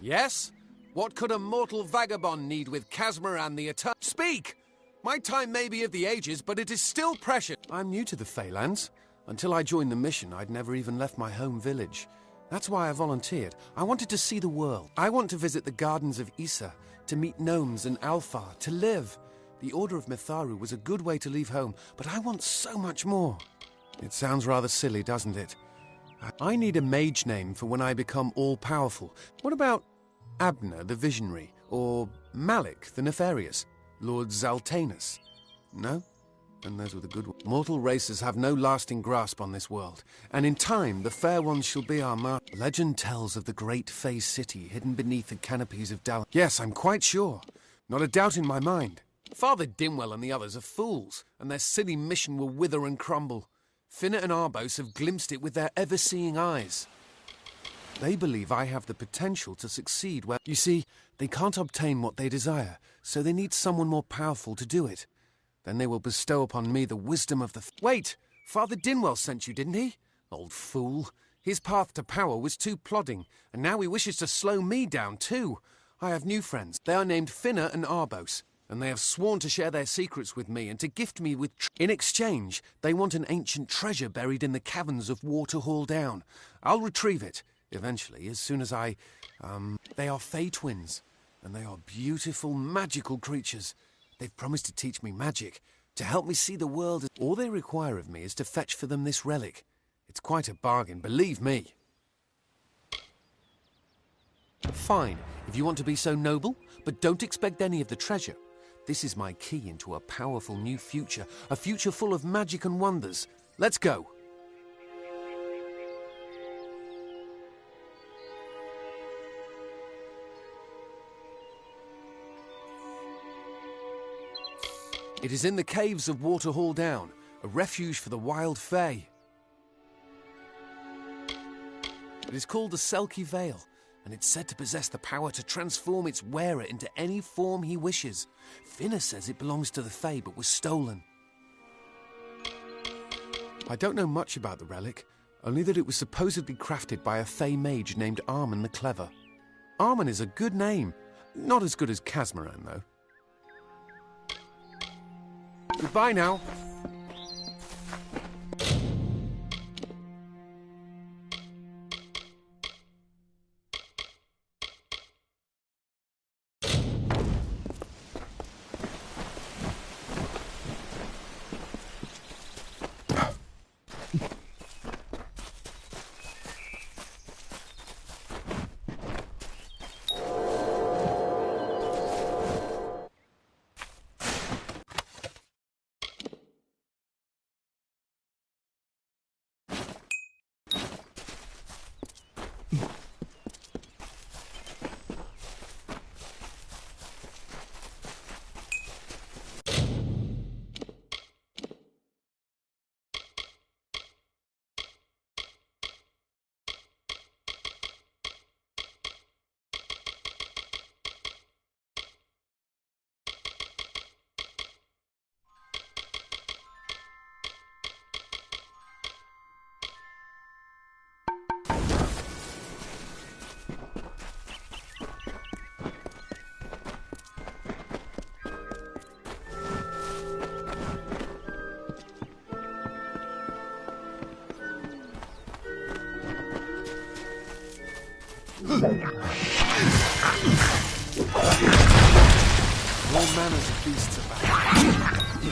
Yes? What could a mortal vagabond need with Casma and the Eternal? Speak! My time may be of the ages, but it is still precious. I'm new to the Feylands. Until I joined the mission, I'd never even left my home village. That's why I volunteered. I wanted to see the world. I want to visit the gardens of Issa, to meet gnomes and Alfar, to live. The Order of Mitharu was a good way to leave home, but I want so much more. It sounds rather silly, doesn't it? I need a mage name for when I become all-powerful. What about Abner the Visionary, or Malik the Nefarious, Lord Zaltanus? No? Then those were the good ones. Mortal races have no lasting grasp on this world, and in time the fair ones shall be our master. Legend tells of the great Fey city hidden beneath the canopies of Dal. Yes, I'm quite sure. Not a doubt in my mind. Father Dimwell and the others are fools, and their silly mission will wither and crumble. Finna and Arbos have glimpsed it with their ever-seeing eyes. They believe I have the potential to succeed where... You see, they can't obtain what they desire, so they need someone more powerful to do it. Then they will bestow upon me the wisdom of the... Wait! Father Dinwell sent you, didn't he? Old fool. His path to power was too plodding, and now he wishes to slow me down too. I have new friends. They are named Finna and Arbos, and they have sworn to share their secrets with me and to gift me with... In exchange, they want an ancient treasure buried in the caverns of Waterhall Down. I'll retrieve it, eventually, as soon as I... They are Fey twins, and they are beautiful, magical creatures. They've promised to teach me magic, to help me see the world. All they require of me is to fetch for them this relic. It's quite a bargain, believe me. Fine, if you want to be so noble, but don't expect any of the treasure. This is my key into a powerful new future, a future full of magic and wonders. Let's go. It is in the caves of Waterhall Down, a refuge for the wild fae. It is called the Selkie Vale, and it's said to possess the power to transform its wearer into any form he wishes. Finna says it belongs to the fae, but was stolen. I don't know much about the relic, only that it was supposedly crafted by a fae mage named Armin the Clever. Armen is a good name. Not as good as Casmaran, though. Goodbye now. All manners of beasts about.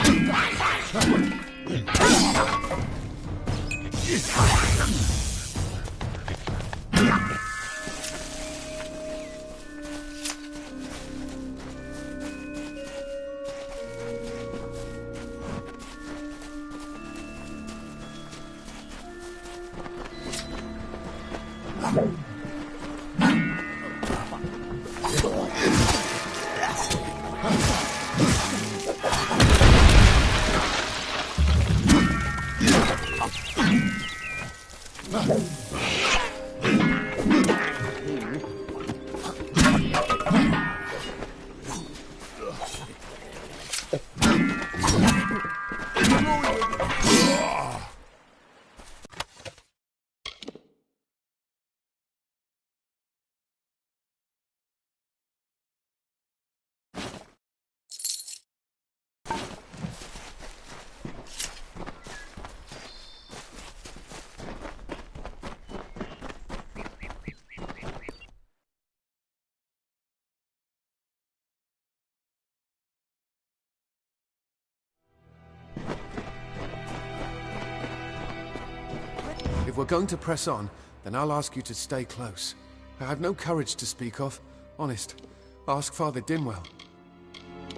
If we're going to press on, then I'll ask you to stay close. I have no courage to speak of. Honest. Ask Father Dinwell.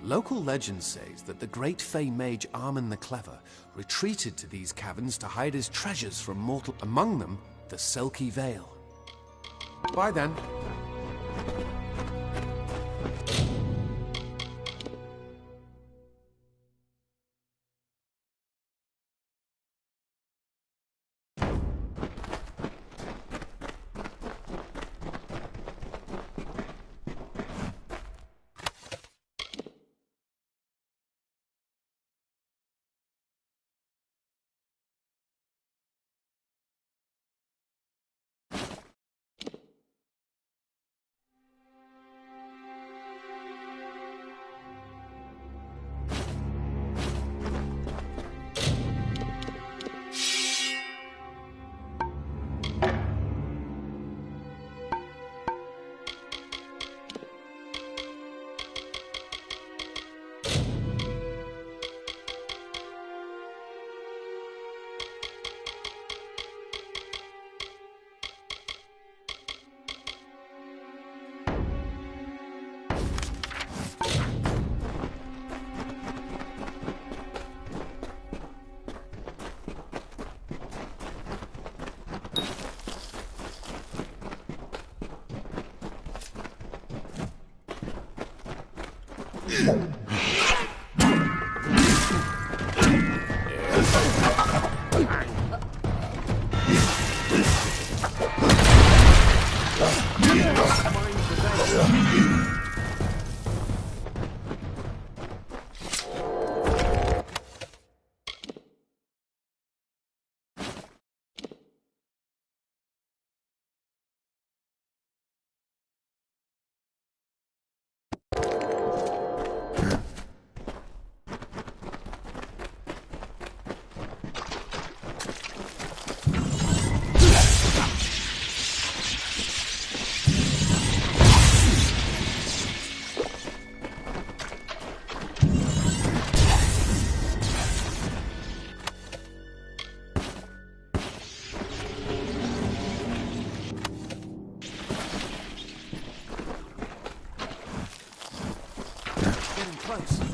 Local legend says that the great Fey mage Armen the Clever retreated to these caverns to hide his treasures from mortal, among them the Selkie Vale. Bye then. close.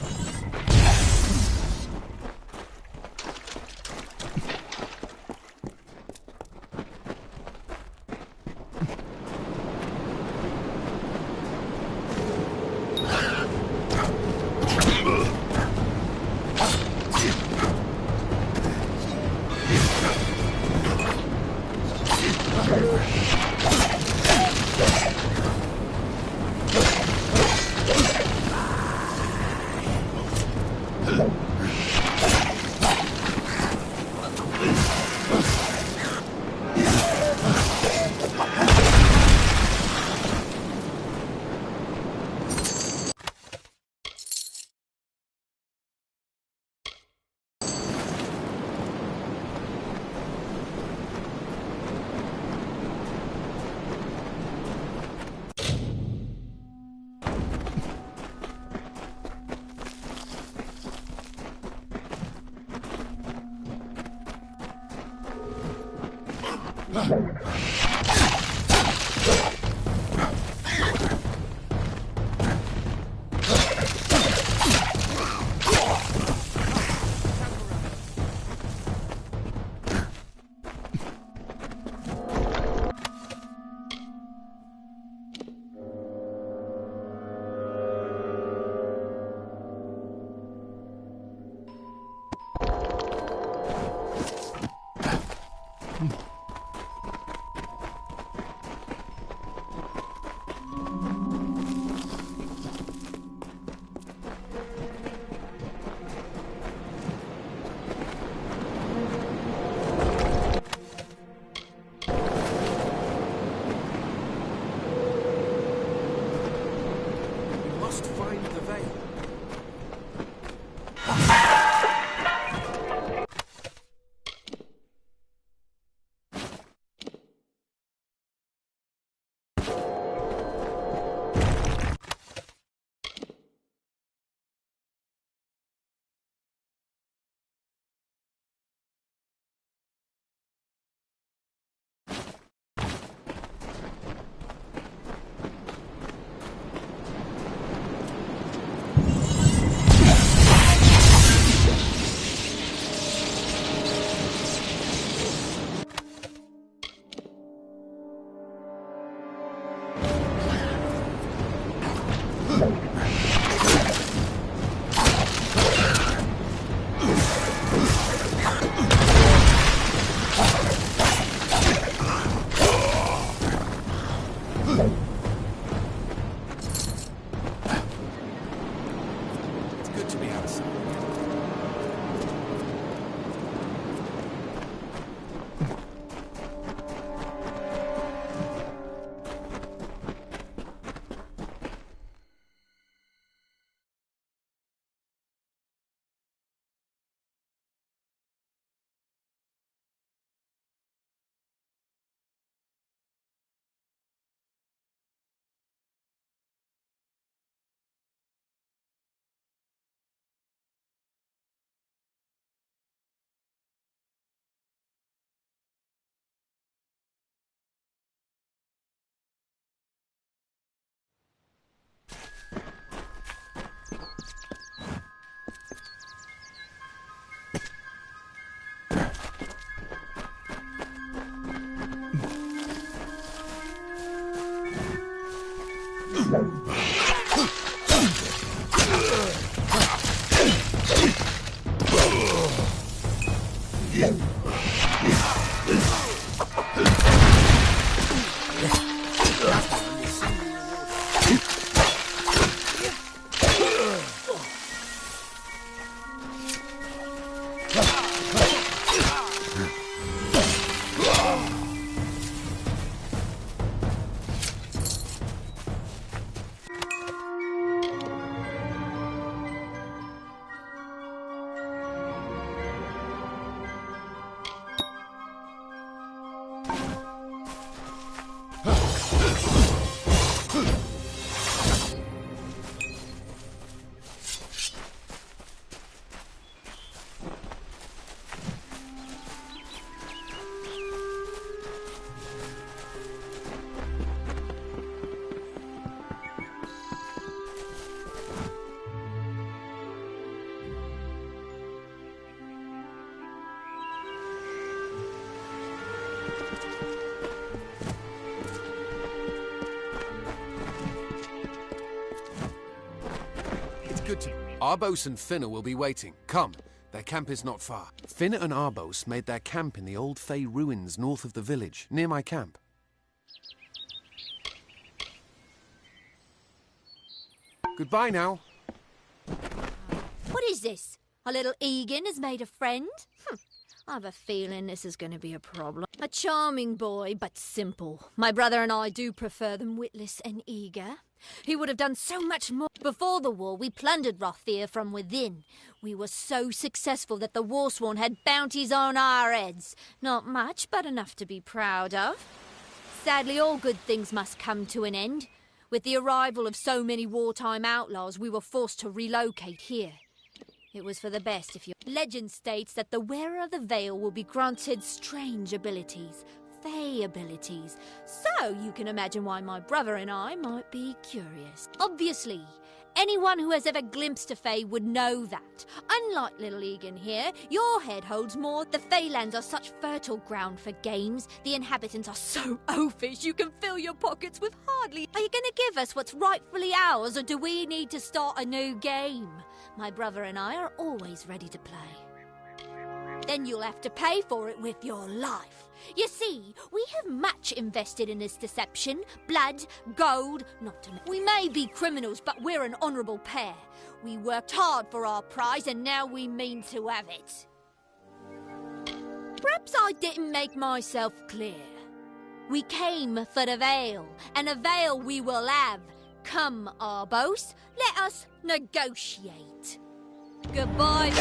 It's good to... Arbos and Finna will be waiting. Come, their camp is not far. Finna and Arbos made their camp in the old Fey ruins north of the village, near my camp. Goodbye now. What is this? Our little Egan has made a friend? I have a feeling this is going to be a problem. A charming boy, but simple. My brother and I do prefer them witless and eager. He would have done so much more. Before the war, we plundered Rothier from within. We were so successful that the Warsworn had bounties on our heads. Not much, but enough to be proud of. Sadly, all good things must come to an end. With the arrival of so many wartime outlaws, we were forced to relocate here. It was for the best if you... Legend states that the wearer of the veil will be granted strange abilities, Fey abilities. So you can imagine why my brother and I might be curious. Obviously, anyone who has ever glimpsed a Fey would know that. Unlike little Egan here, your head holds more. The Feylands are such fertile ground for games. The inhabitants are so oafish you can fill your pockets with hardly... Are you going to give us what's rightfully ours, or do we need to start a new game? My brother and I are always ready to play. Then you'll have to pay for it with your life. You see, we have much invested in this deception. Blood, gold, not to... We may be criminals, but we're an honourable pair. We worked hard for our prize, and now we mean to have it. Perhaps I didn't make myself clear. We came for the veil, and a veil we will have. Come, Arbos, let us negotiate. Goodbye.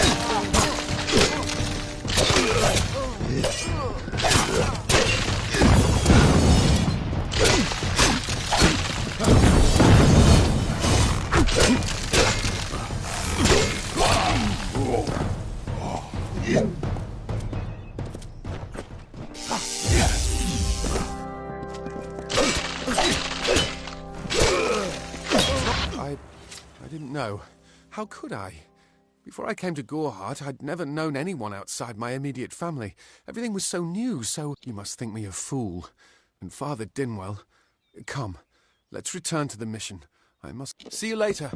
I didn't know. How could I? Before I came to Gorhart, I'd never known anyone outside my immediate family. Everything was so new, so... You must think me a fool. And Father Dinwell... Come, let's return to the mission. I must... See you later.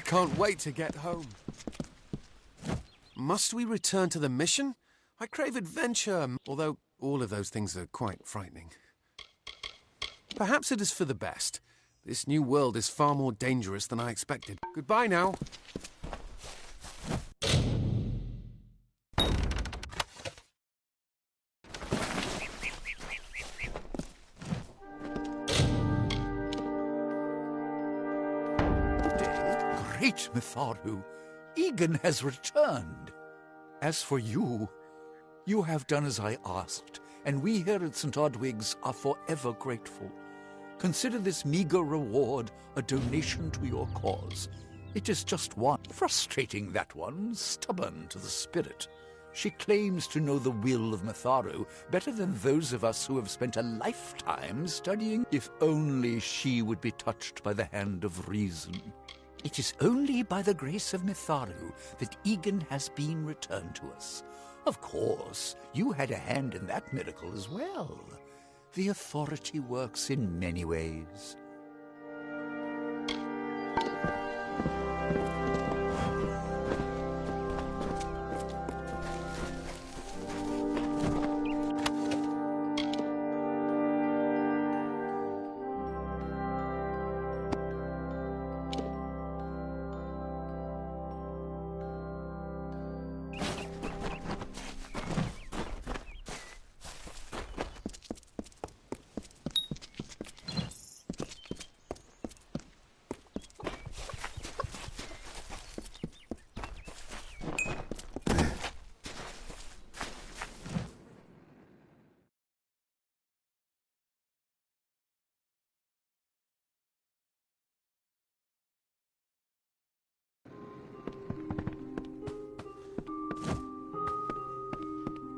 Can't wait to get home. Must we return to the mission? I crave adventure, although all of those things are quite frightening. Perhaps it is for the best. This new world is far more dangerous than I expected. Goodbye now. Great Mitharu! Egan has returned! As for you, you have done as I asked, and we here at St. Odwig's are forever grateful. Consider this meager reward a donation to your cause. It is just one. Frustrating, that one, stubborn to the spirit. She claims to know the will of Mitharu better than those of us who have spent a lifetime studying. If only she would be touched by the hand of reason. It is only by the grace of Mitharu that Egan has been returned to us. Of course, you had a hand in that miracle as well. The authority works in many ways.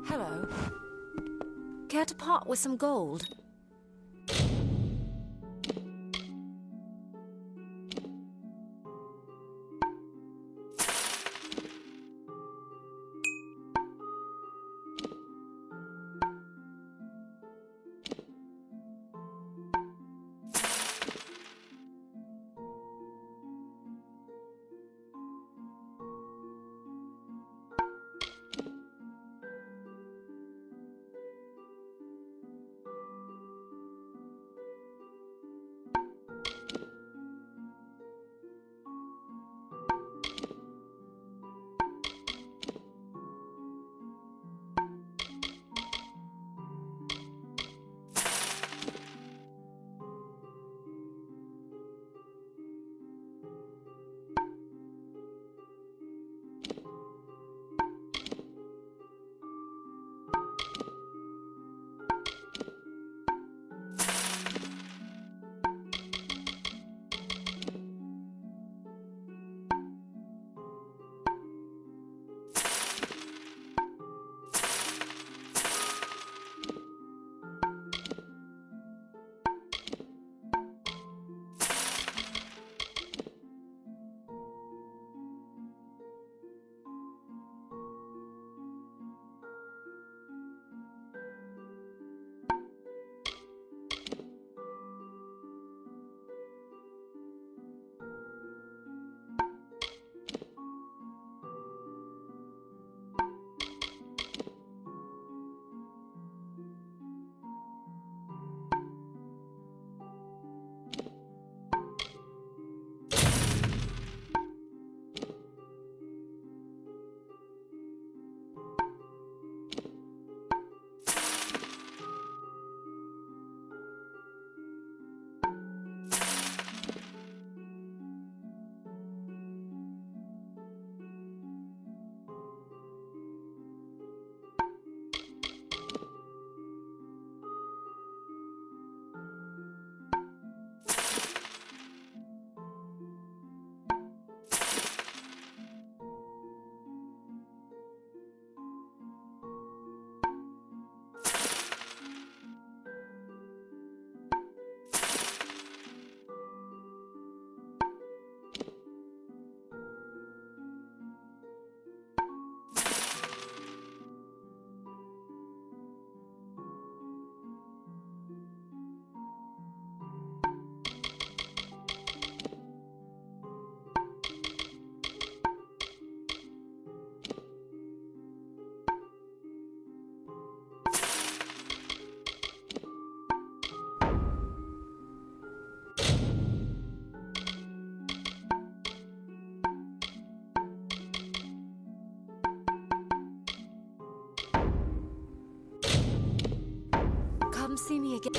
Hello. Care to part with some gold? Come see me again.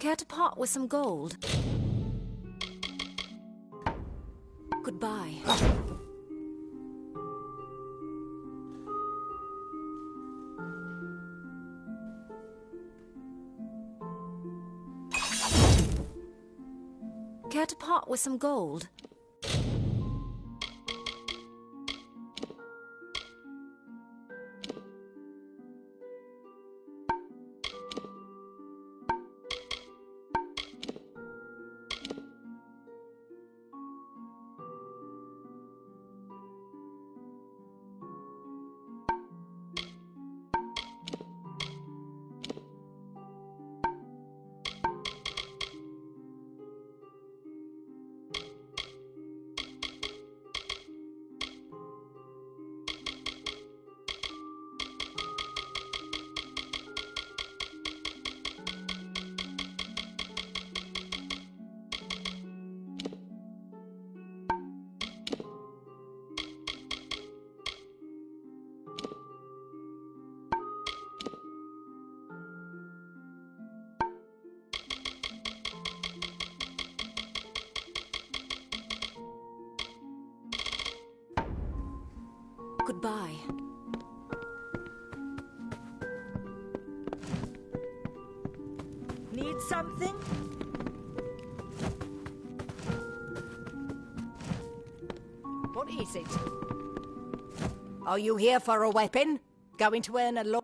Care to part with some gold? Goodbye. Care to part with some gold? Goodbye. Need something? What is it? Are you here for a weapon? Going to earn a lot?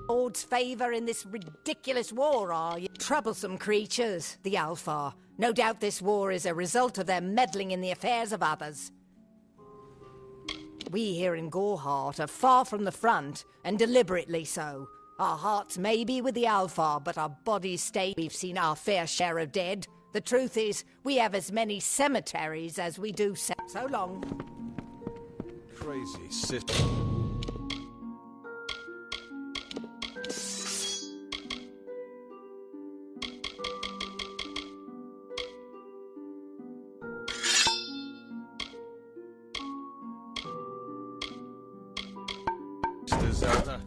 Lord's favour in this ridiculous war, are you? Troublesome creatures, the Alpha. No doubt this war is a result of their meddling in the affairs of others. We here in Goreheart are far from the front, and deliberately so. Our hearts may be with the Alpha, but our bodies stay. We've seen our fair share of dead. The truth is, we have as many cemeteries as we do so long. Crazy sister. Zelda.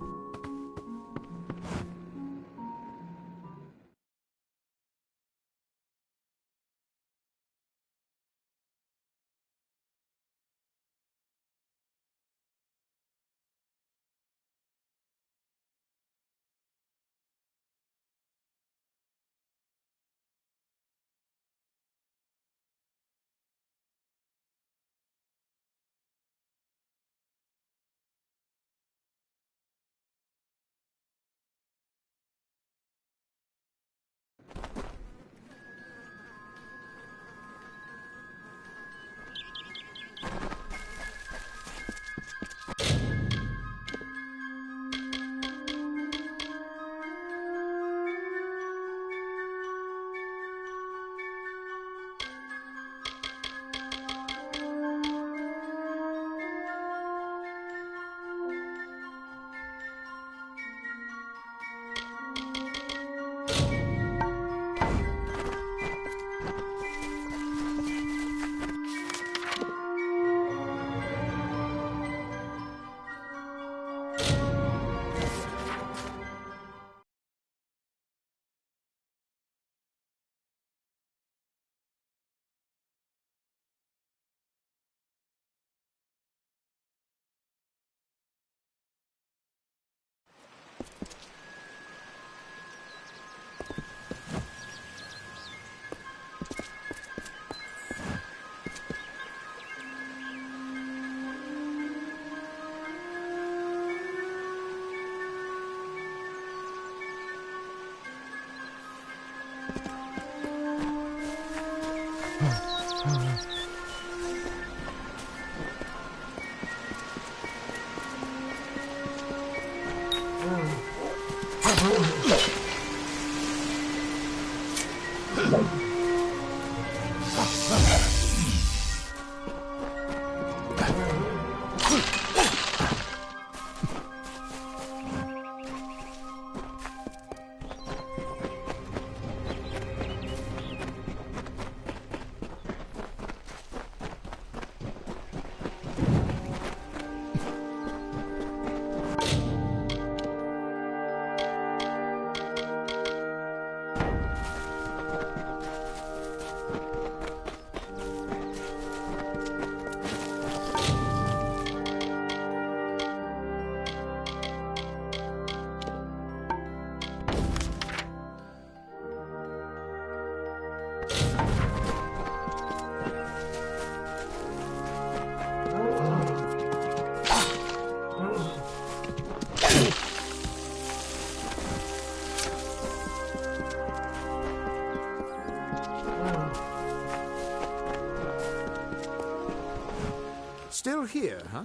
Still here, huh?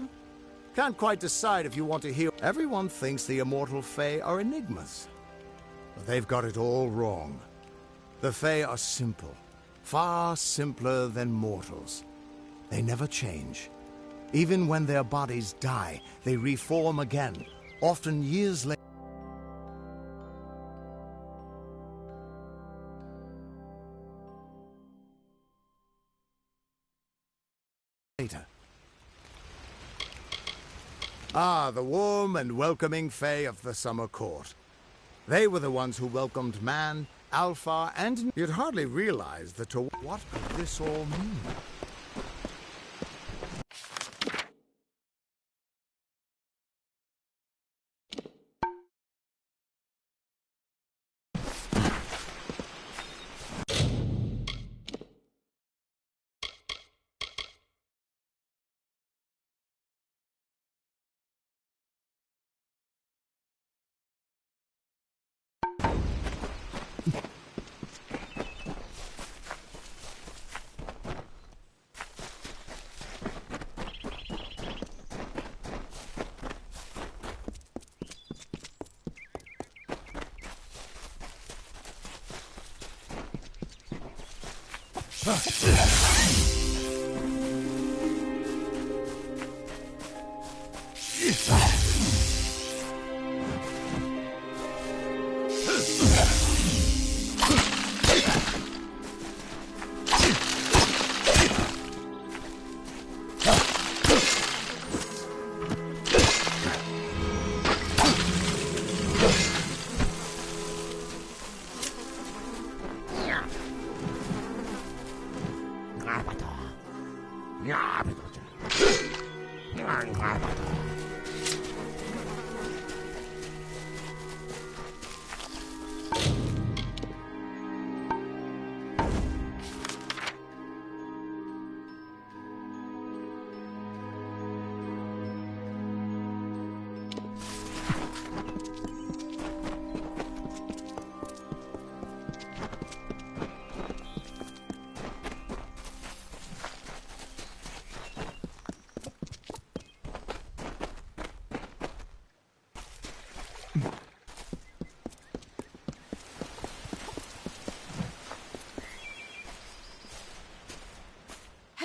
Can't quite decide if you want to hear. Everyone thinks the immortal Fae are enigmas. But they've got it all wrong. The Fae are simple. Far simpler than mortals. They never change. Even when their bodies die, they reform again, often years later. Ah, the warm and welcoming Fae of the Summer Court. They were the ones who welcomed man, Alpha, and you'd hardly realize that to what could this all mean?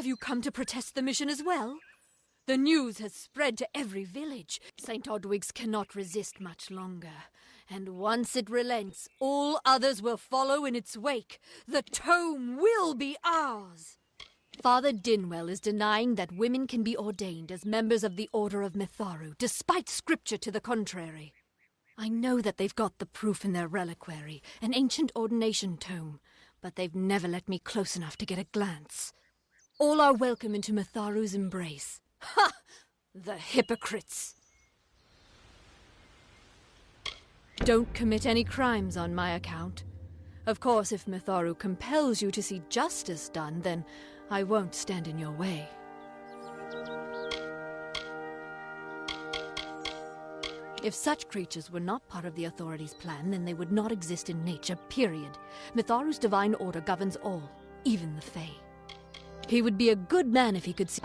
Have you come to protest the mission as well? The news has spread to every village. St. Odwig's cannot resist much longer. And once it relents, all others will follow in its wake. The tome will be ours! Father Dinwell is denying that women can be ordained as members of the Order of Mitharu, despite scripture to the contrary. I know that they've got the proof in their reliquary, an ancient ordination tome, but they've never let me close enough to get a glance. All are welcome into Mitharu's embrace. Ha! The hypocrites! Don't commit any crimes on my account. Of course, if Mitharu compels you to see justice done, then I won't stand in your way. If such creatures were not part of the authorities' plan, then they would not exist in nature, period. Mitharu's divine order governs all, even the Fae. He would be a good man if he could see...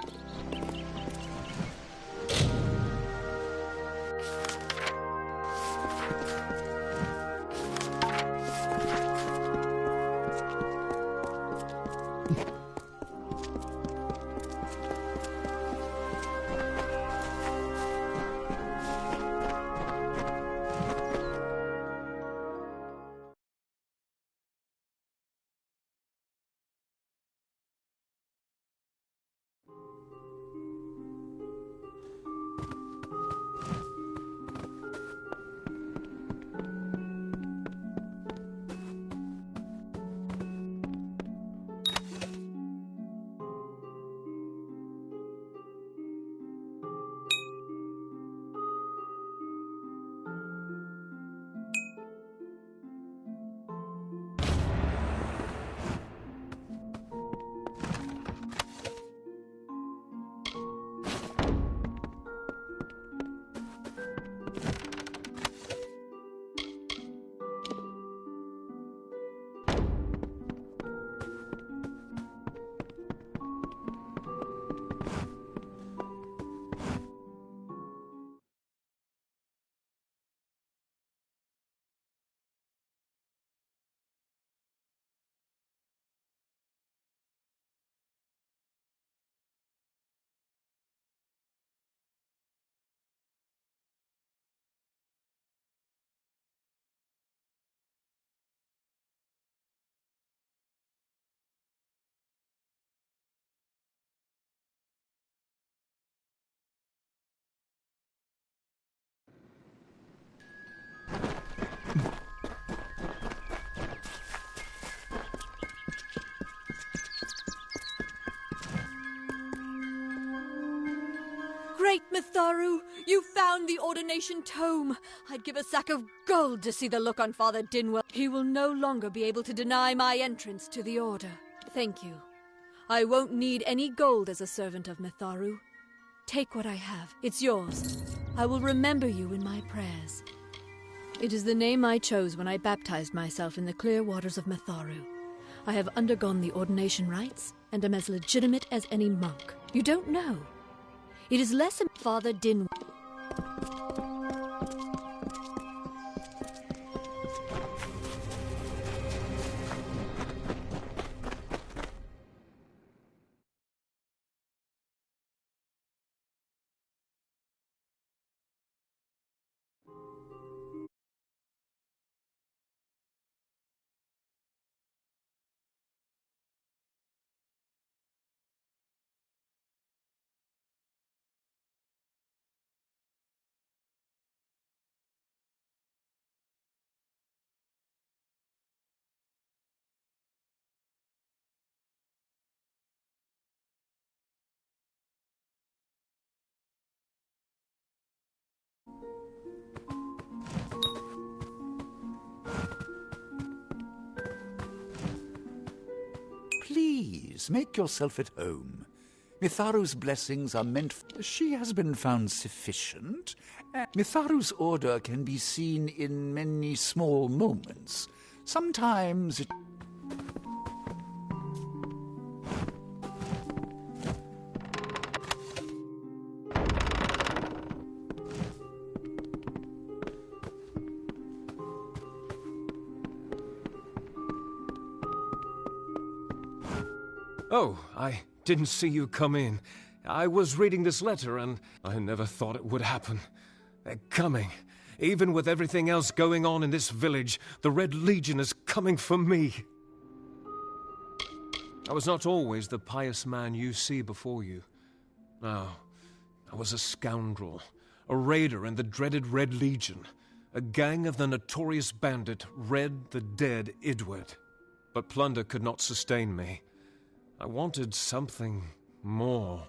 great Mitharu! You found the ordination tome! I'd give a sack of gold to see the look on Father Dinwell. He will no longer be able to deny my entrance to the order. Thank you. I won't need any gold as a servant of Mitharu. Take what I have. It's yours. I will remember you in my prayers. It is the name I chose when I baptized myself in the clear waters of Mitharu. I have undergone the ordination rites and am as legitimate as any monk. You don't know. It is less than Father Dinwell. Please, make yourself at home. Mitharu's blessings are meant she has been found sufficient. Mitharu's order can be seen in many small moments. Sometimes it... Oh, I didn't see you come in. I was reading this letter and I never thought it would happen. They're coming. Even with everything else going on in this village, the Red Legion is coming for me. I was not always the pious man you see before you. No, I was a scoundrel, a raider in the dreaded Red Legion, a gang of the notorious bandit Red the Dead Edward. But plunder could not sustain me. I wanted something more.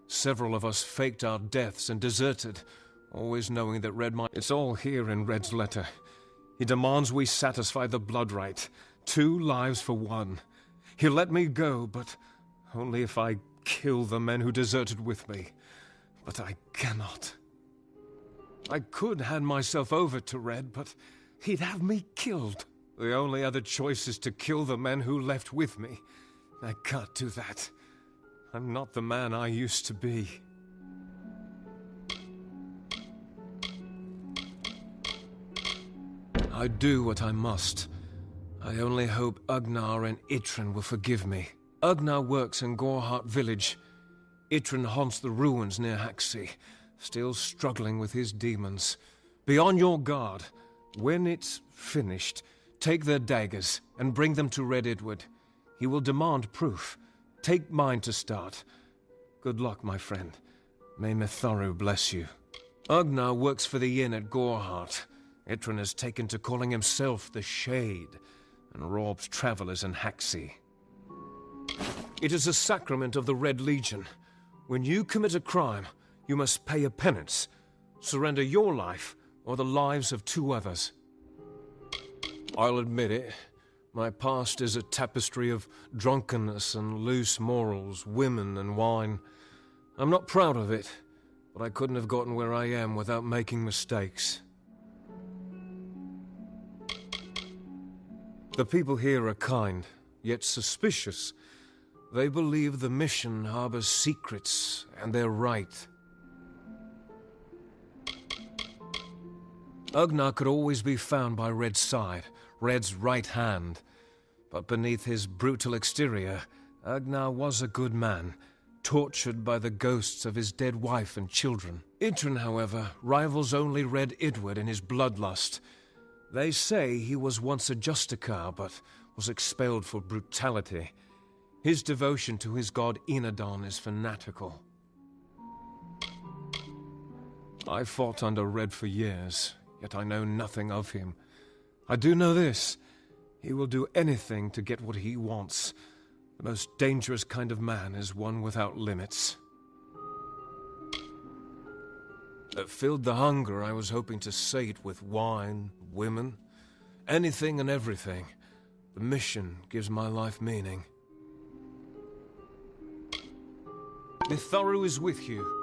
Several of us faked our deaths and deserted, always knowing that Red might... It's all here in Red's letter. He demands we satisfy the blood rite. 2 lives for 1. He'll let me go, but only if I kill the men who deserted with me. But I cannot. I could hand myself over to Red, but he'd have me killed. The only other choice is to kill the men who left with me. I can't do that. I'm not the man I used to be. I do what I must. I only hope Ugnar and Itrin will forgive me. Ugnar works in Gorhart village. Itrin haunts the ruins near Haxi, still struggling with his demons. Be on your guard. When it's finished, take their daggers and bring them to Red Edward. He will demand proof. Take mine to start. Good luck, my friend. May Mitharu bless you. Ugnar works for the inn at Gorhart. Itrin has taken to calling himself the Shade, and robs travelers in Haxi. It is a sacrament of the Red Legion. When you commit a crime, you must pay a penance. Surrender your life, or the lives of 2 others. I'll admit it. My past is a tapestry of drunkenness and loose morals, women and wine. I'm not proud of it, but I couldn't have gotten where I am without making mistakes. The people here are kind, yet suspicious. They believe the mission harbors secrets, and they're right. Ugnar could always be found by Red's side, Red's right hand. But beneath his brutal exterior, Ugnar was a good man, tortured by the ghosts of his dead wife and children. Itrin, however, rivals only Red Edward in his bloodlust. They say he was once a Justicar, but was expelled for brutality. His devotion to his god Enadon is fanatical. I fought under Red for years, yet I know nothing of him. I do know this. He will do anything to get what he wants. The most dangerous kind of man is one without limits. That filled the hunger I was hoping to sate with wine, women, anything and everything. The mission gives my life meaning. Mitharu is with you.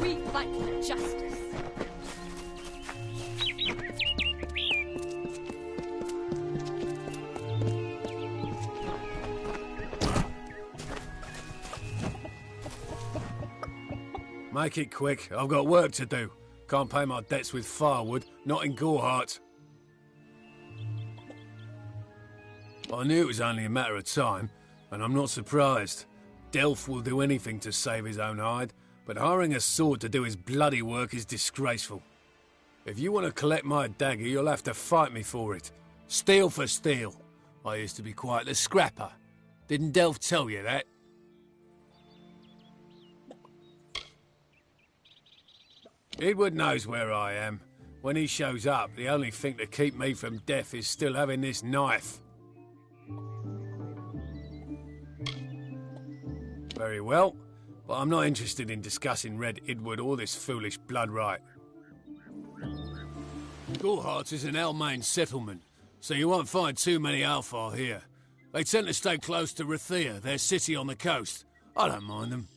We fight for justice. Make it quick. I've got work to do. Can't pay my debts with firewood, not in Gorehart. I knew it was only a matter of time, and I'm not surprised. Delph will do anything to save his own hide, but hiring a sword to do his bloody work is disgraceful. If you want to collect my dagger, you'll have to fight me for it. Steel for steel. I used to be quite the scrapper. Didn't Delph tell you that? Edward knows where I am. When he shows up, the only thing to keep me from death is still having this knife. Very well, but I'm not interested in discussing Red Edward or this foolish blood right. Gorehart is an Almain settlement, so you won't find too many Alfar here. They tend to stay close to Rathia, their city on the coast. I don't mind them.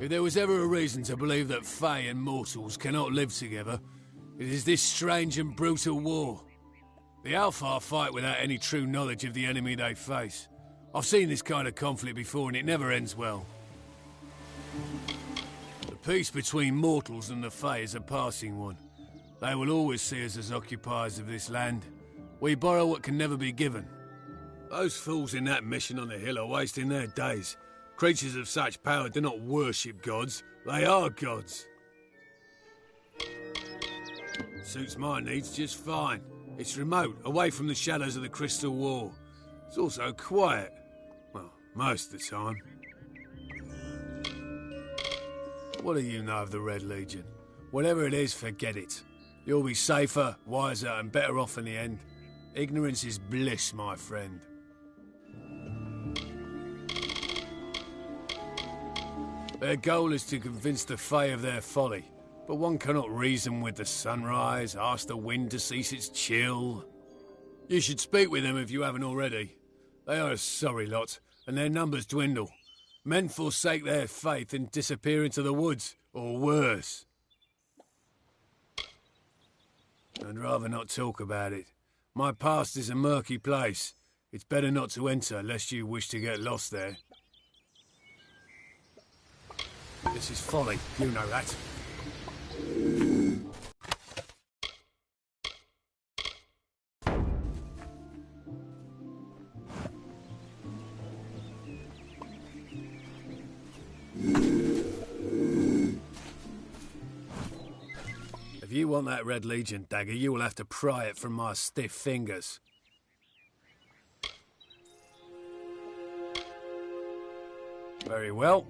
If there was ever a reason to believe that Fae and mortals cannot live together, it is this strange and brutal war. The Alfar fight without any true knowledge of the enemy they face. I've seen this kind of conflict before and it never ends well. The peace between mortals and the Fae is a passing one. They will always see us as occupiers of this land. We borrow what can never be given. Those fools in that mission on the hill are wasting their days. Creatures of such power do not worship gods, they are gods. Suits my needs just fine. It's remote, away from the shadows of the Crystal Wall. It's also quiet. Well, most of the time. What do you know of the Red Legion? Whatever it is, forget it. You'll be safer, wiser, and better off in the end. Ignorance is bliss, my friend. Their goal is to convince the Fae of their folly, but one cannot reason with the sunrise, ask the wind to cease its chill. You should speak with them if you haven't already. They are a sorry lot, and their numbers dwindle. Men forsake their faith and disappear into the woods, or worse. I'd rather not talk about it. My past is a murky place. It's better not to enter, lest you wish to get lost there. This is folly, you know that. If you want that Red Legion dagger, you will have to pry it from my stiff fingers. Very well.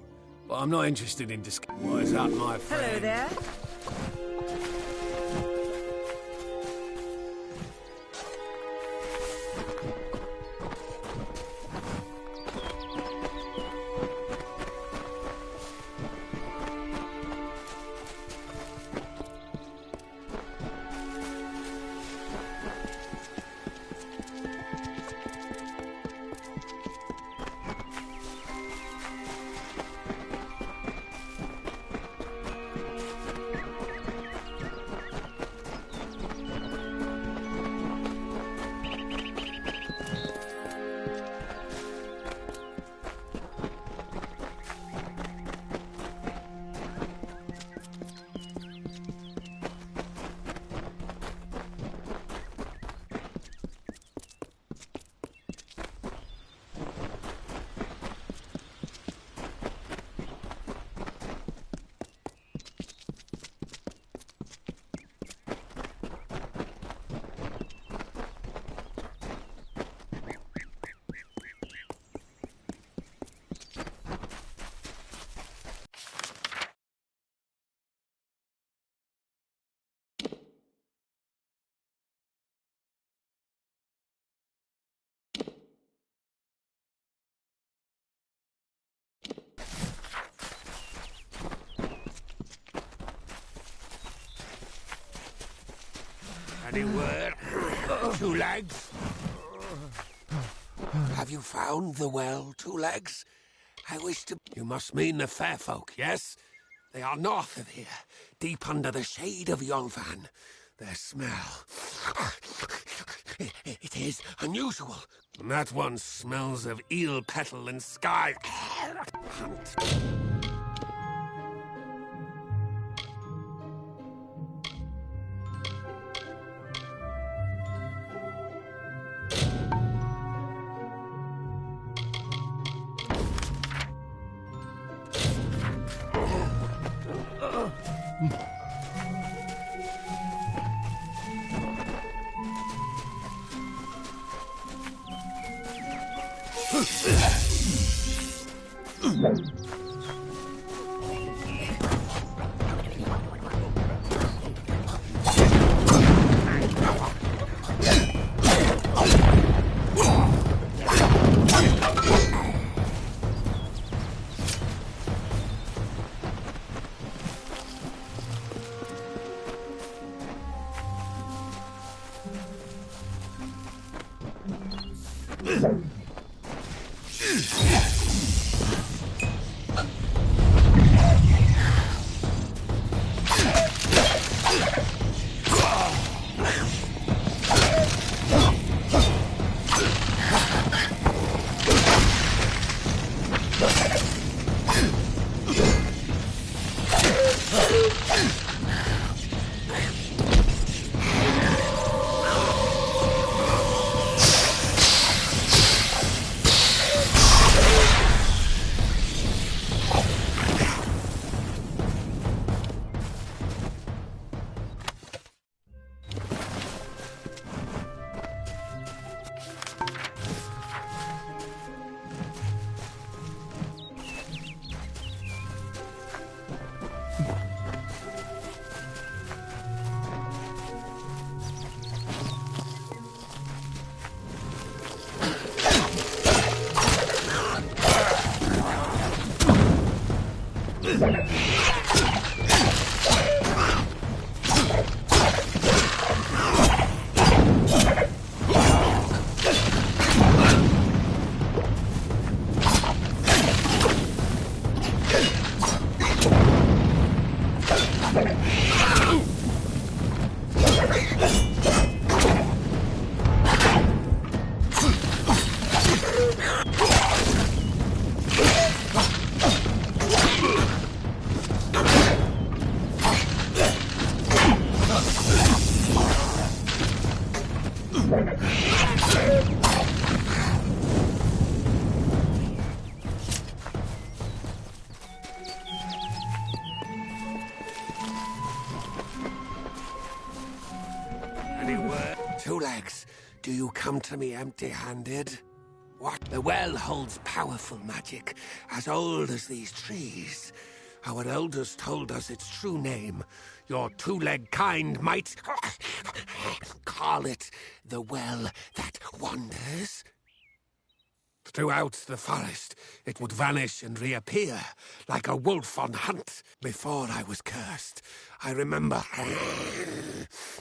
But I'm not interested in what is up, my friend? Hello there. Any word? Two Legs? Have you found the well, Two Legs? I wish to... You must mean the fair folk, yes? They are north of here, deep under the shade of Yolvan. Their smell... It is unusual. That one smells of eel petal and sky... Hunt. Any word? Two Legs, do you come to me empty-handed? What? The well holds powerful magic, as old as these trees. Our elders told us its true name. Your two-leg kind might call it the well that wanders. Throughout the forest, it would vanish and reappear, like a wolf on hunt. Before I was cursed, I remember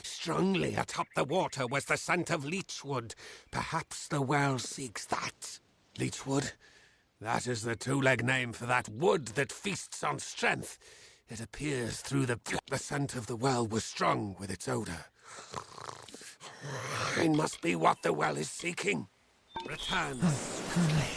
strongly atop the water was the scent of leechwood. Perhaps the well seeks that. Leechwood? That is the two-leg name for that wood that feasts on strength. It appears through the scent of the well was strong with its odor. It must be what the well is seeking. Return swiftly.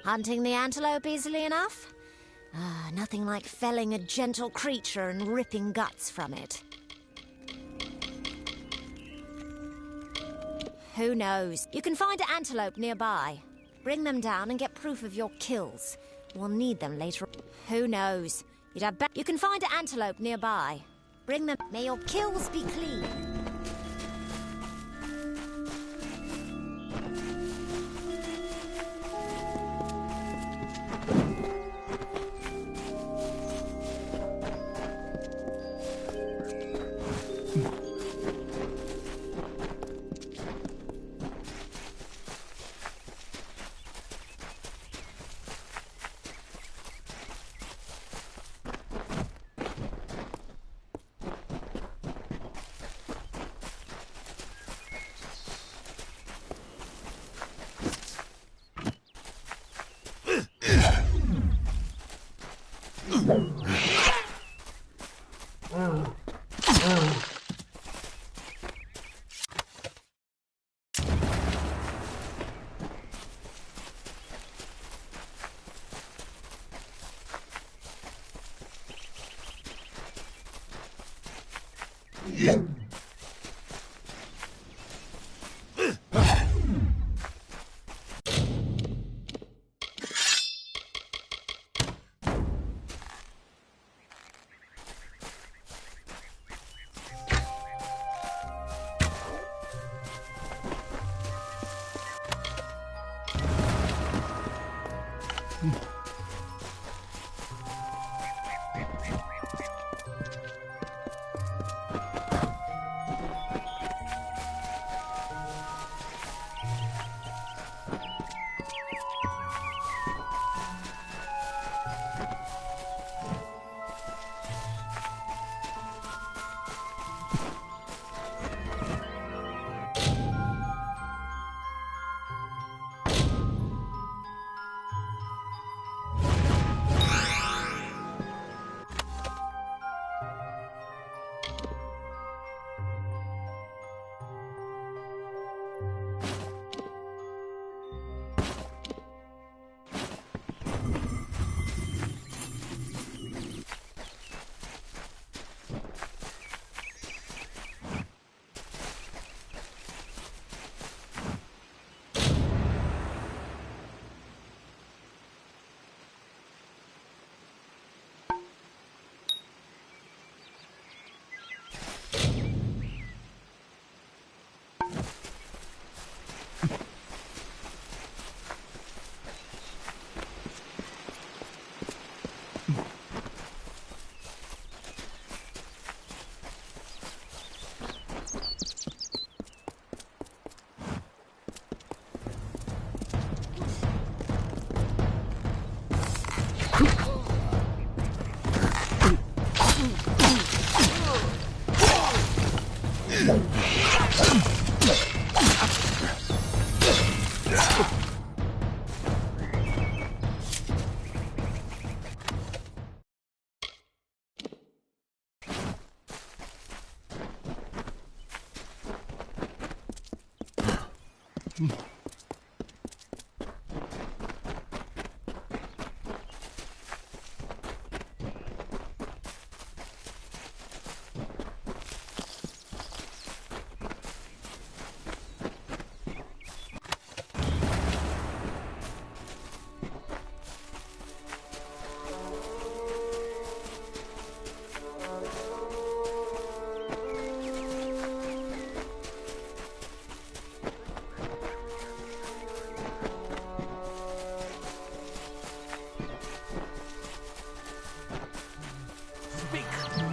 Hunting the antelope easily enough? Nothing like felling a gentle creature and ripping guts from it. Who knows? You can find an antelope nearby. Bring them down and get proof of your kills. We'll need them later. Who knows? You can find an antelope nearby. Bring them. May your kills be clean.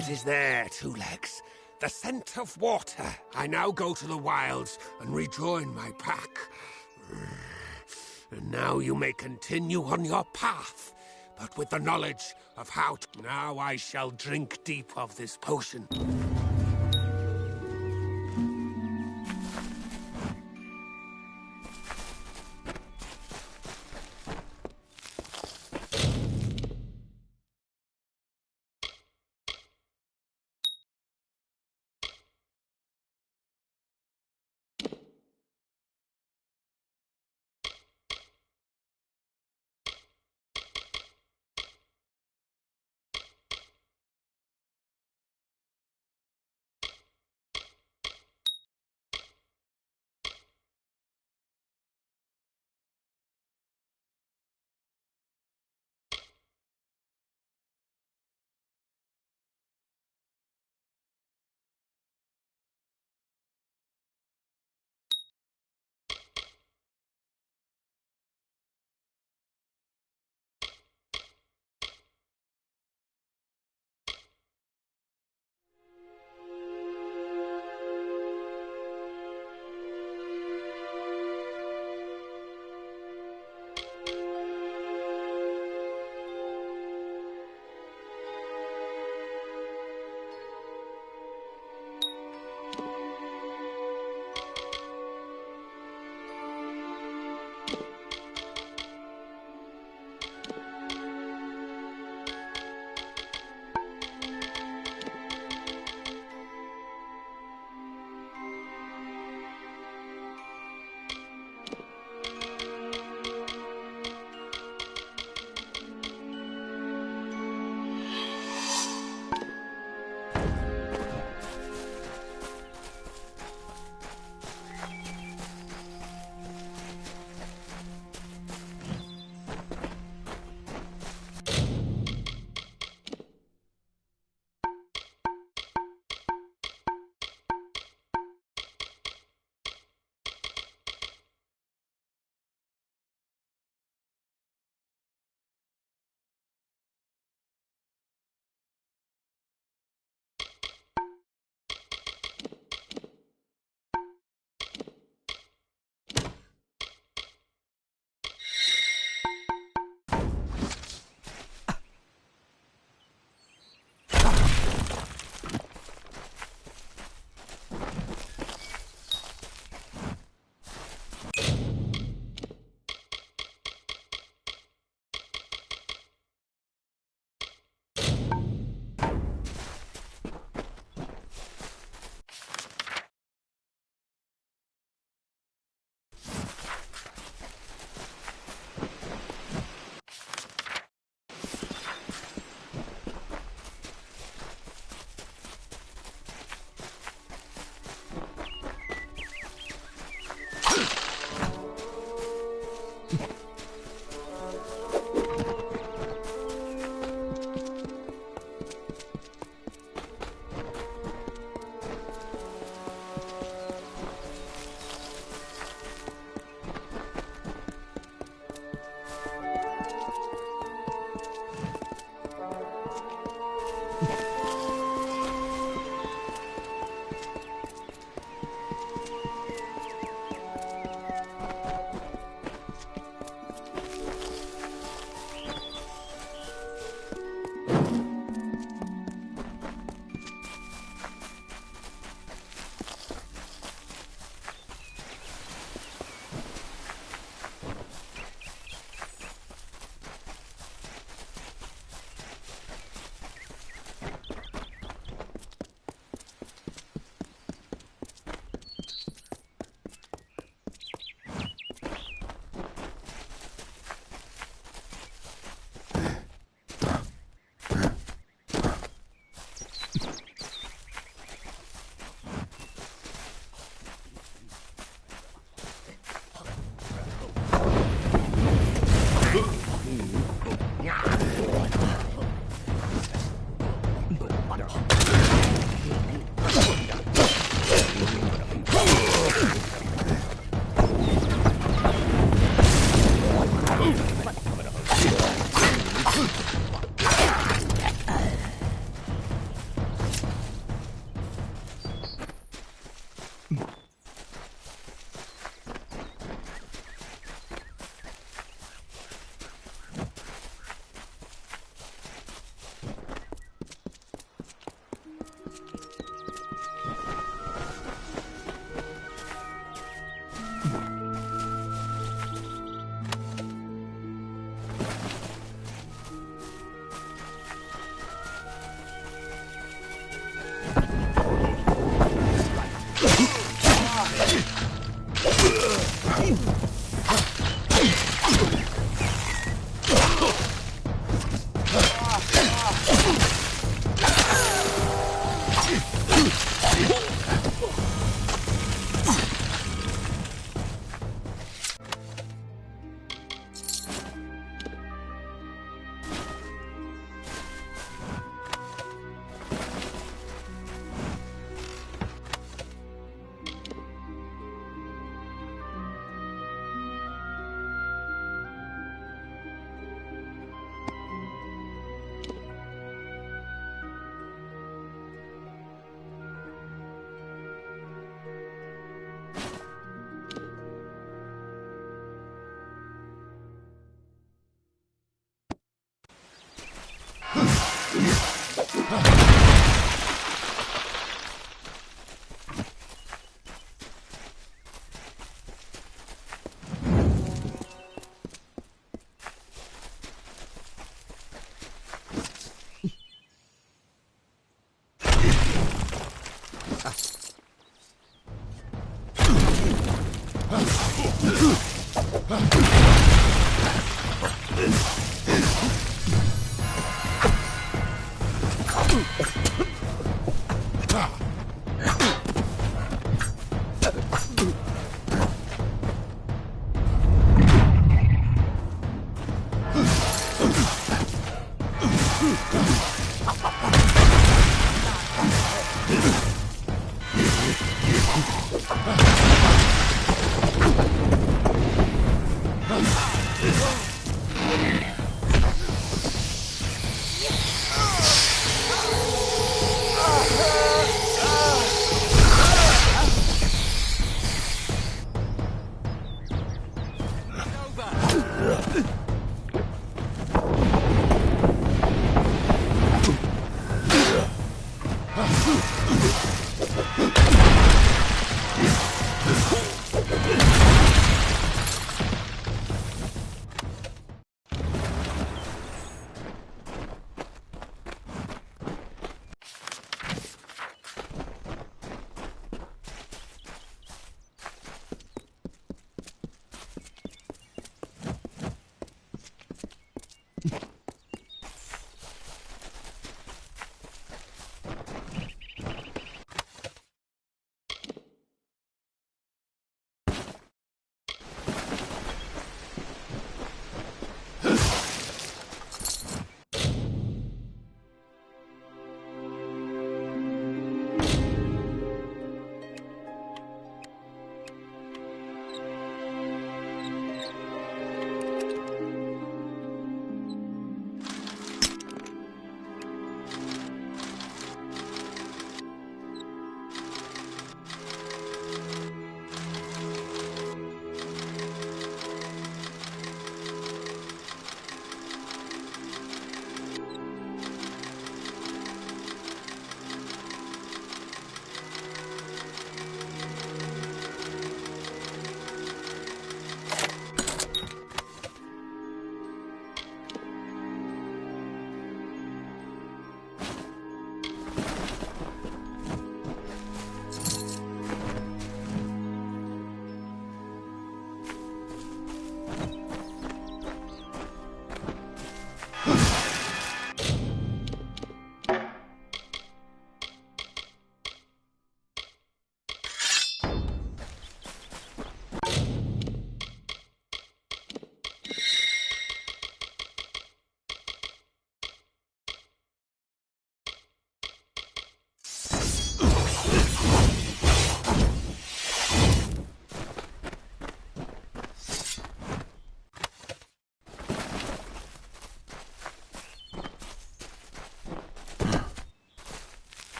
It is there, Two Legs. The scent of water. I now go to the wilds and rejoin my pack. And now you may continue on your path, but with the knowledge of how to... Now I shall drink deep of this potion.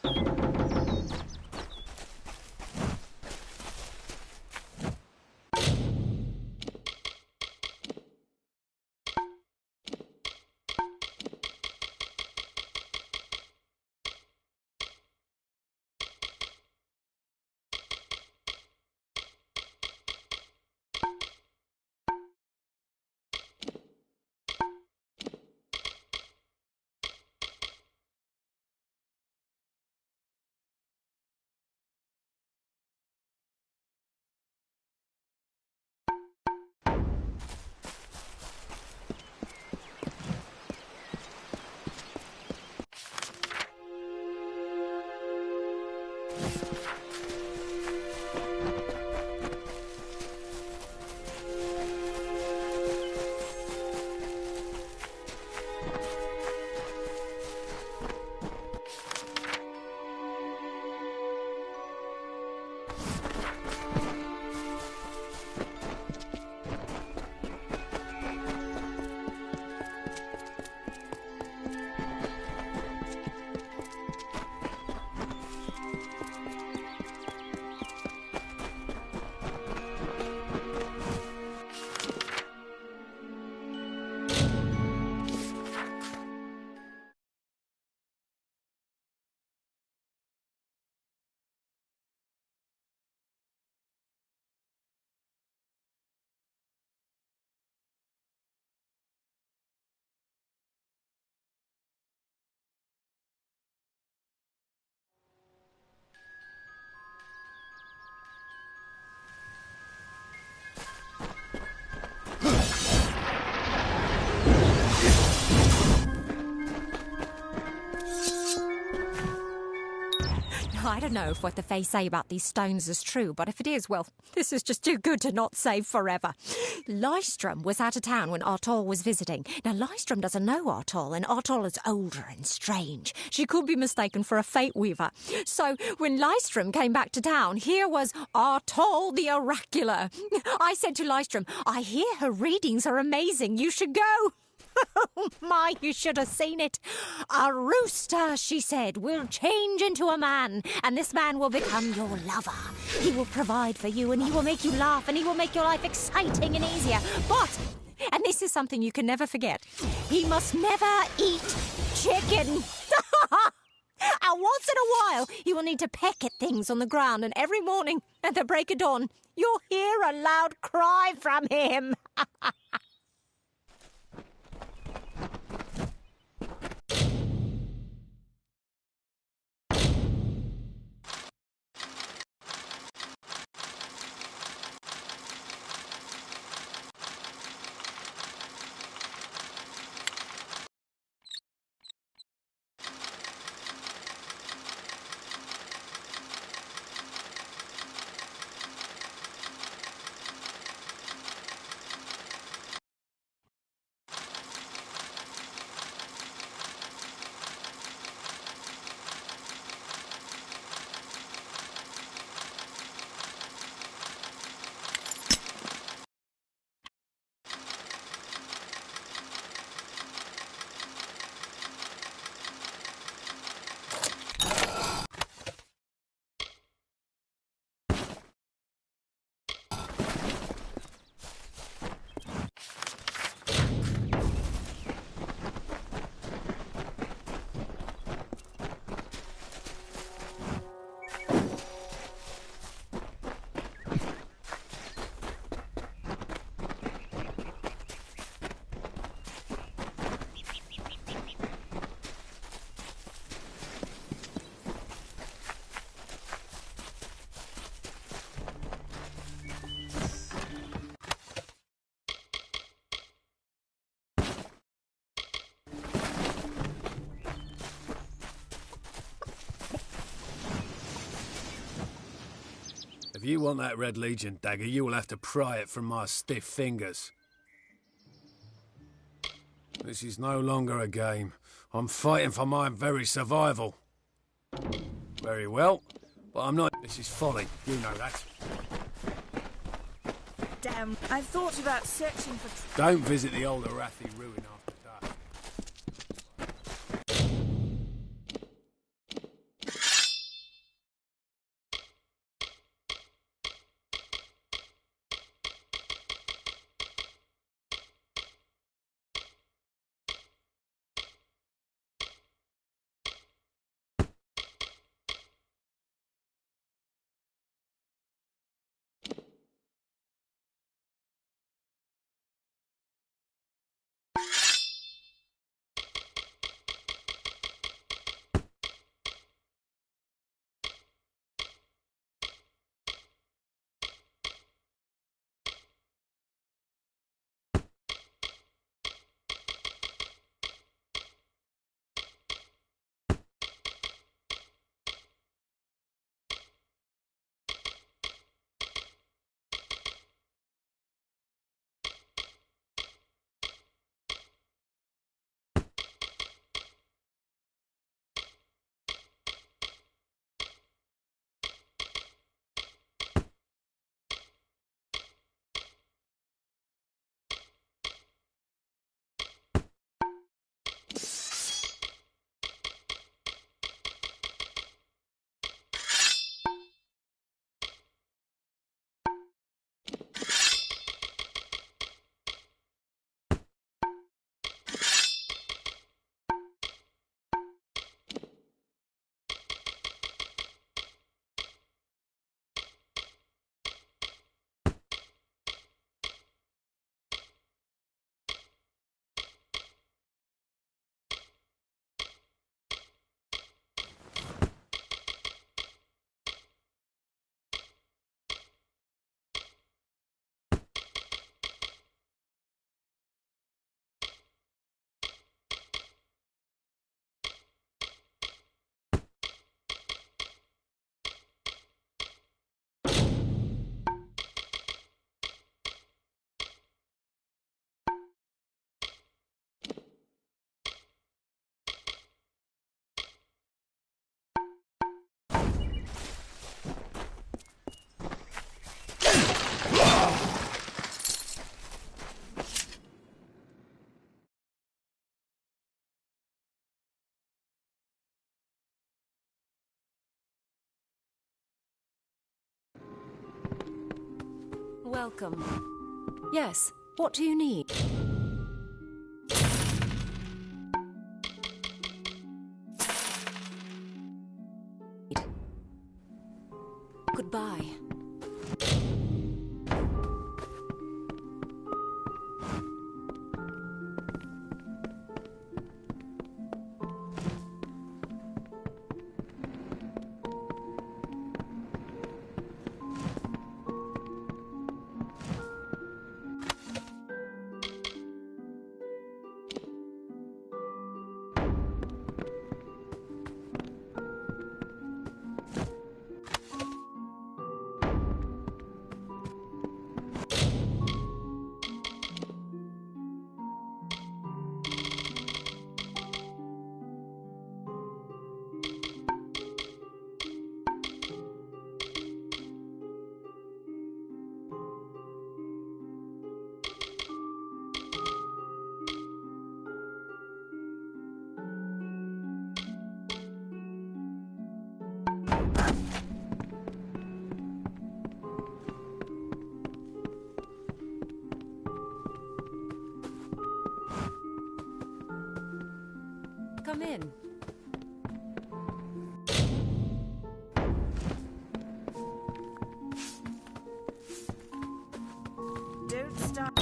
Thank you. I don't know if what the Fae say about these stones is true, but if it is, well, this is just too good to not save forever. Lystrom was out of town when Artol was visiting. Now, Lystrom doesn't know Artol, and Artol is older and strange. She could be mistaken for a Fate Weaver. So, when Lystrom came back to town, here was Artol the Oracular. I said to Lystrom, I hear her readings are amazing. You should go. Oh, my, you should have seen it. A rooster, she said, will change into a man, and this man will become your lover. He will provide for you, and he will make you laugh, and he will make your life exciting and easier. But, and this is something you can never forget, he must never eat chicken. And once in a while, he will need to peck at things on the ground, and every morning at the break of dawn, you'll hear a loud cry from him. If you want that Red Legion dagger, you will have to pry it from my stiff fingers. This is no longer a game. I'm fighting for my very survival. Very well, but I'm not... This is folly. You know that. Damn, I thought about searching for... Don't visit the old Arathi ruin after dark. welcome. Yes, what do you need? Goodbye. Come in. Don't start.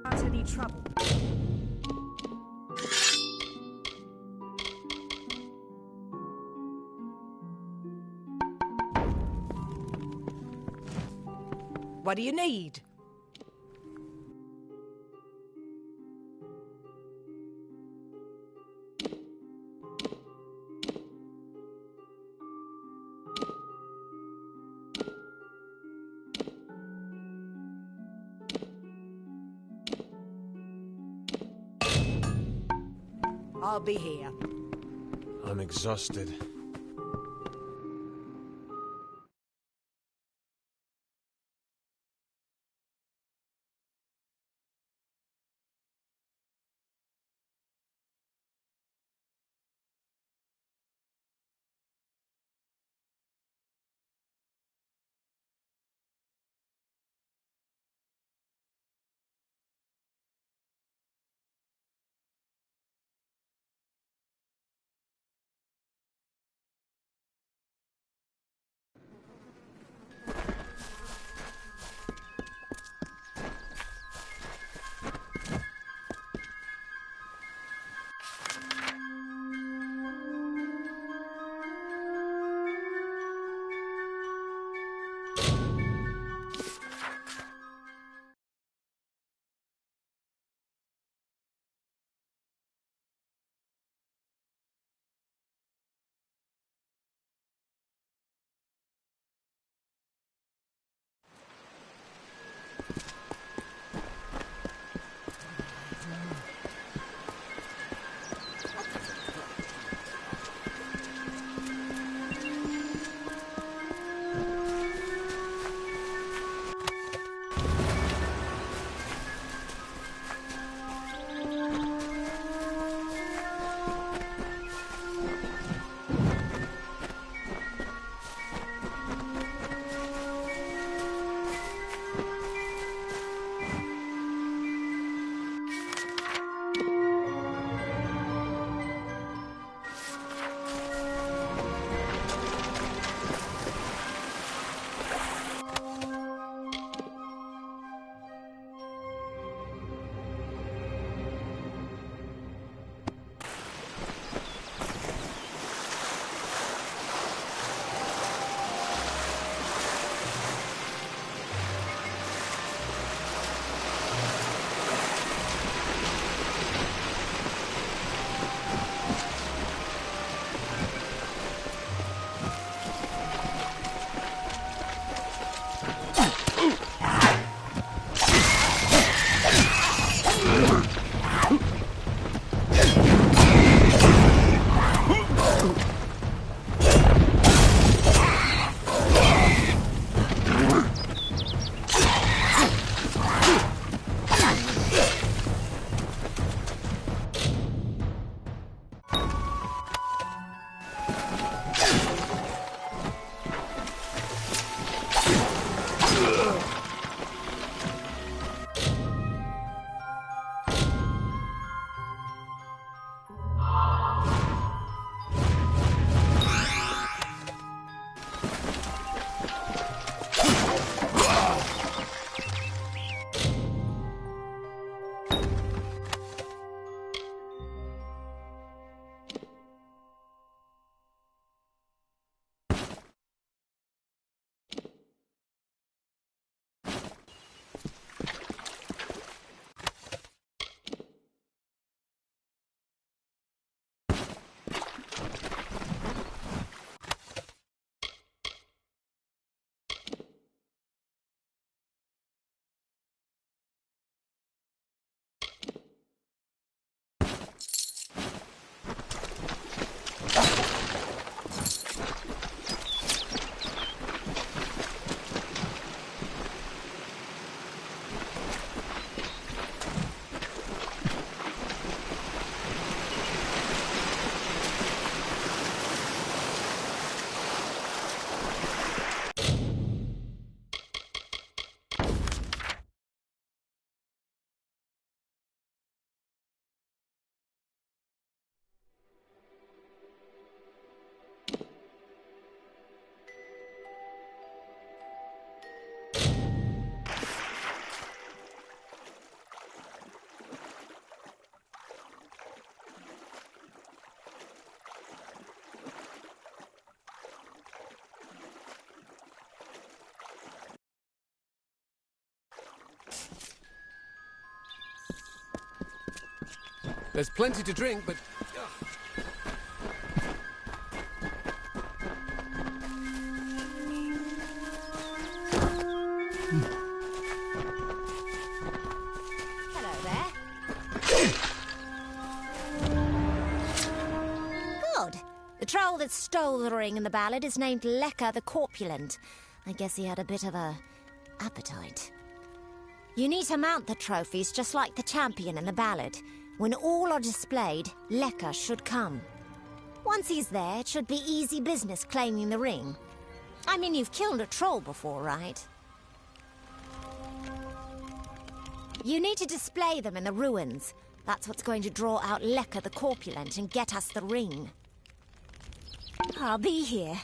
Not any trouble. What do you need? I'll be here. I'm exhausted. There's plenty to drink, but... Hello there. Good. The troll that stole the ring in the ballad is named Lecker the Corpulent. I guess he had a bit of a appetite. You need to mount the trophies just like the champion in the ballad. When all are displayed, Lecker should come. Once he's there, it should be easy business claiming the ring. I mean, you've killed a troll before, right? You need to display them in the ruins. That's what's going to draw out Lecker the Corpulent and get us the ring. I'll be here.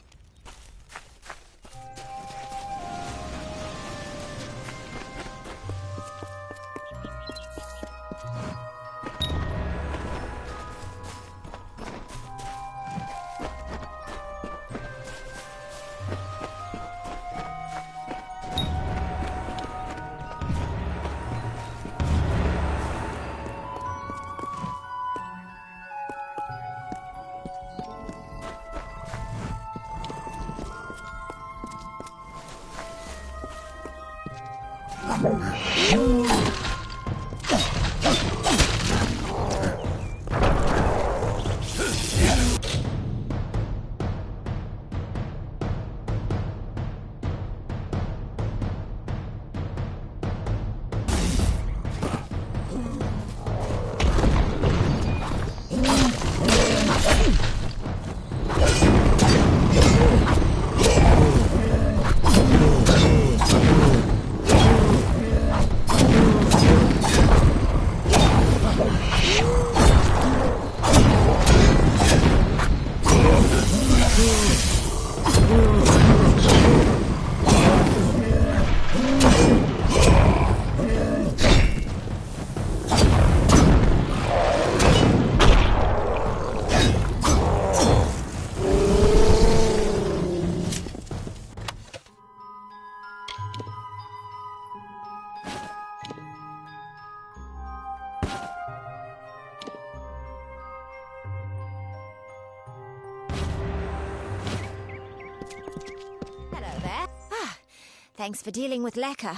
Thanks for dealing with Lecker.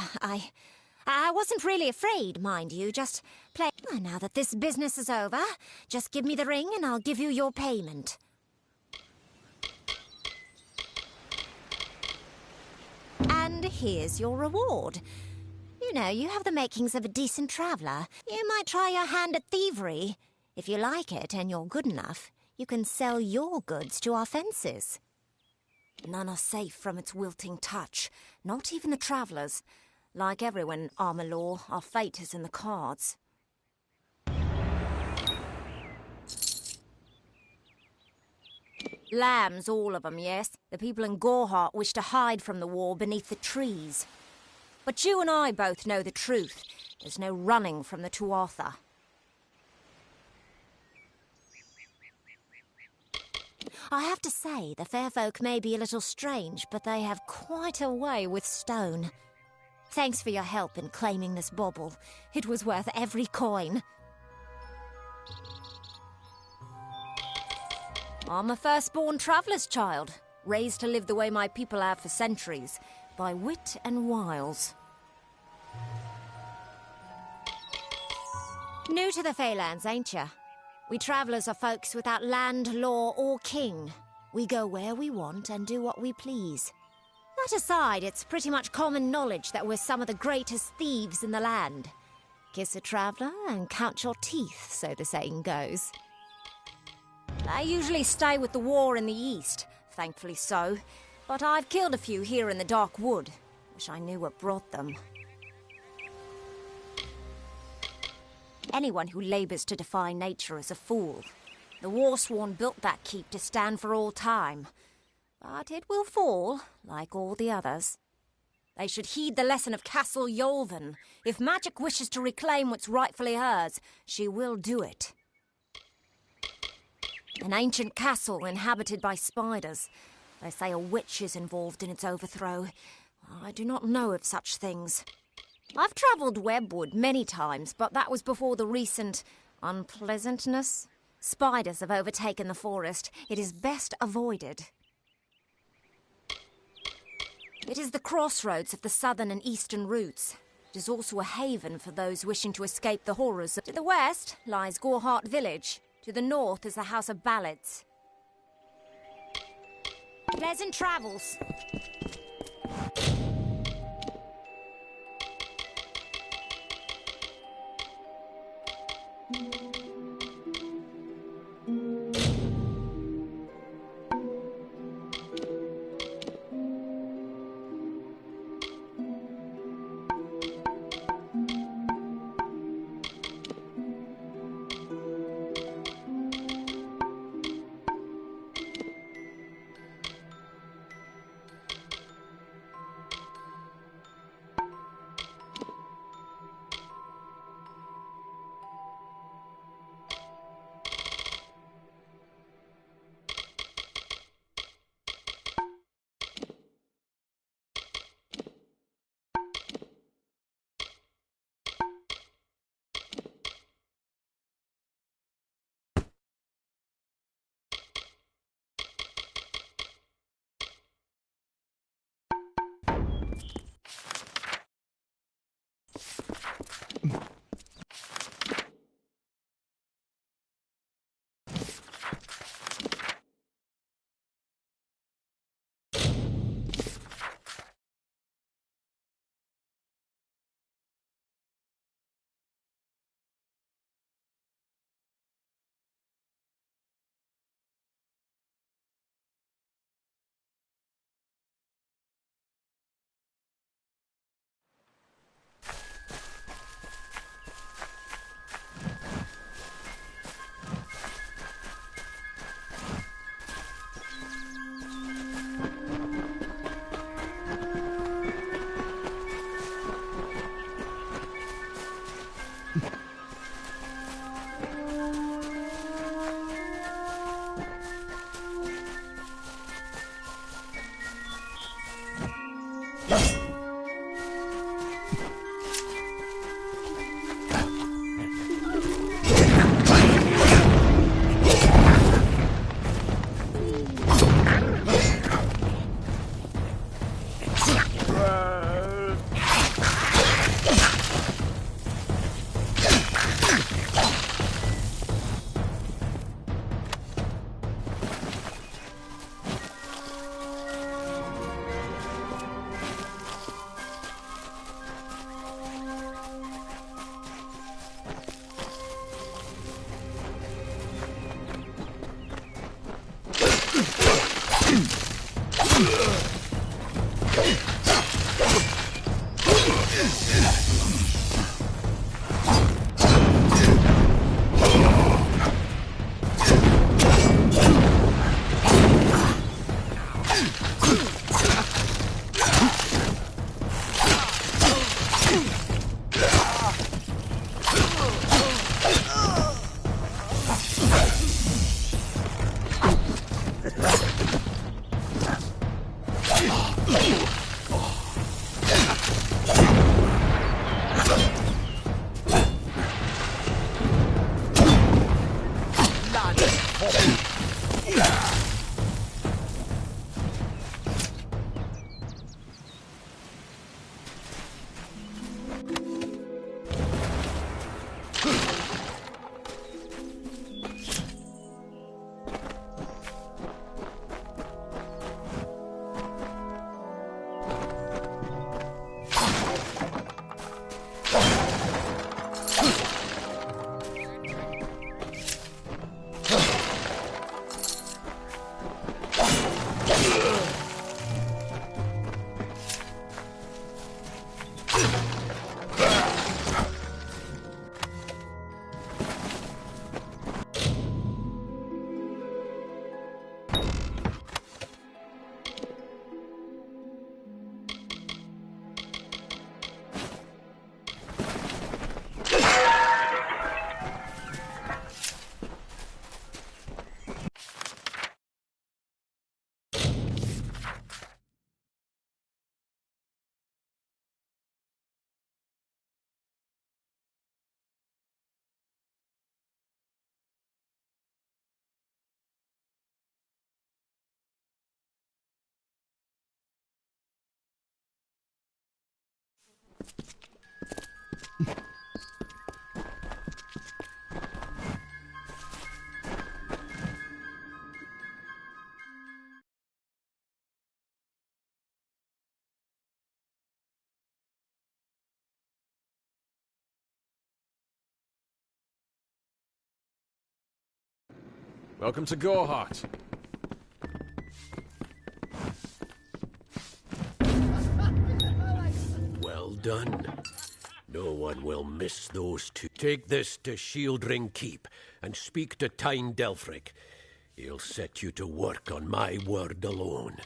I wasn't really afraid, mind you, just play... Well, now that this business is over, just give me the ring and I'll give you your payment. And here's your reward. You know, you have the makings of a decent traveller. You might try your hand at thievery. If you like it and you're good enough, you can sell your goods to our fences. None are safe from its wilting touch, not even the travellers. Like everyone in Amalur, our fate is in the cards. Lambs, all of them, yes. The people in Gorhart wish to hide from the war beneath the trees. But you and I both know the truth. There's no running from the Tuatha. I have to say, the fair folk may be a little strange, but they have quite a way with stone. Thanks for your help in claiming this bauble. It was worth every coin. I'm a firstborn traveller's child, raised to live the way my people have for centuries, by wit and wiles. New to the Feylands, ain't ya? We travellers are folks without land, law, or king. We go where we want and do what we please. That aside, it's pretty much common knowledge that we're some of the greatest thieves in the land. Kiss a traveller and count your teeth, so the saying goes. I usually stay with the war in the east, thankfully so. But I've killed a few here in the Dark Wood. Wish I knew what brought them. Anyone who labours to defy nature is a fool. The Warsworn built that keep to stand for all time. But it will fall, like all the others. They should heed the lesson of Castle Yolven. If magic wishes to reclaim what's rightfully hers, she will do it. An ancient castle inhabited by spiders. They say a witch is involved in its overthrow. I do not know of such things. I've travelled Webwood many times, but that was before the recent, Unpleasantness? Spiders have overtaken the forest. It is best avoided. It is the crossroads of the southern and eastern routes. It is also a haven for those wishing to escape the horrors. To the west lies Gorehart village. To the north is the House of Ballads. Pleasant travels. Welcome to Gorhart. Well done. No one will miss those two. Take this to Shieldring Keep and speak to Tyne Delfric. He'll set you to work on my word alone.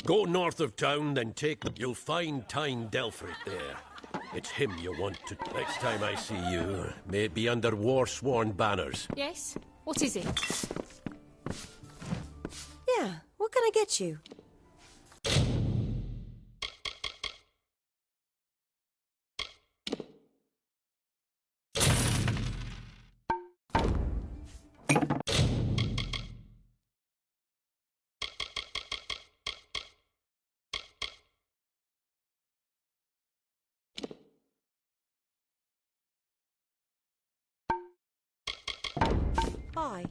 Go north of town, then take the... You'll find Tyne Delfric there. It's him you want to... Next time I see you, may it be under war-sworn banners. Yes? What is it? Yeah, what can I get you? Bye.